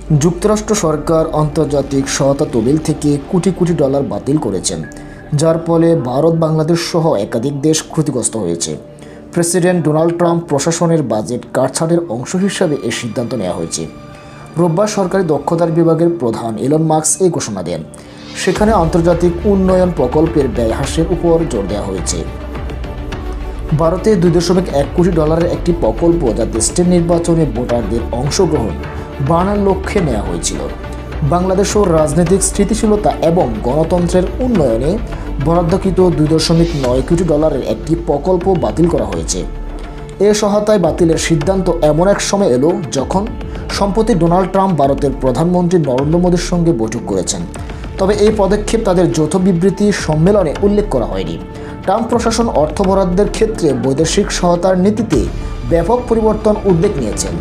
যুক্তরাষ্ট্র সরকার আন্তর্জাতিক সহায়তা তহবিল থেকে কোটি কোটি ডলার বাতিল করেছেন, যার ফলে ভারত, বাংলাদেশ সহ একাধিক দেশ ক্ষতিগ্রস্ত হয়েছে। প্রেসিডেন্ট ডোনাল্ড ট্রাম্প প্রশাসনের বাজেট কাটছাঁটের অংশ হিসাবে এই সিদ্ধান্ত নেওয়া হয়েছে। রোববার সরকারি দক্ষতার বিভাগের প্রধান এলন মাস্ক এই ঘোষণা দেন। সেখানে আন্তর্জাতিক উন্নয়ন প্রকল্পের ব্যয় হ্রাসের উপর জোর দেওয়া হয়েছে। ভারতে 2.1 কোটি ডলারের একটি প্রকল্প, যা দেশটির নির্বাচনে ভোটারদের অংশগ্রহণ বাড়ানোর লক্ষ্যে নেওয়া হয়েছিল। বাংলাদেশের রাজনৈতিক স্থিতিশীলতা এবং গণতন্ত্রের উন্নয়নে বরাদ্দকৃত 2.9 কোটি ডলারের একটি প্রকল্প বাতিল করা হয়েছে। এ সহায়তায় বাতিলের সিদ্ধান্ত এমন এক সময় এলো যখন সম্প্রতি ডোনাল্ড ট্রাম্প ভারতের প্রধানমন্ত্রী নরেন্দ্র মোদীর সঙ্গে বৈঠক করেছেন। তবে এই পদক্ষেপ তাদের যৌথ বিবৃতি সম্মেলনে উল্লেখ করা হয়নি। ট্রাম্প প্রশাসন অর্থ বরাদ্দের ক্ষেত্রে বৈদেশিক সহায়তার নীতিতে ব্যাপক পরিবর্তন উদ্যোগ নিয়েছেন।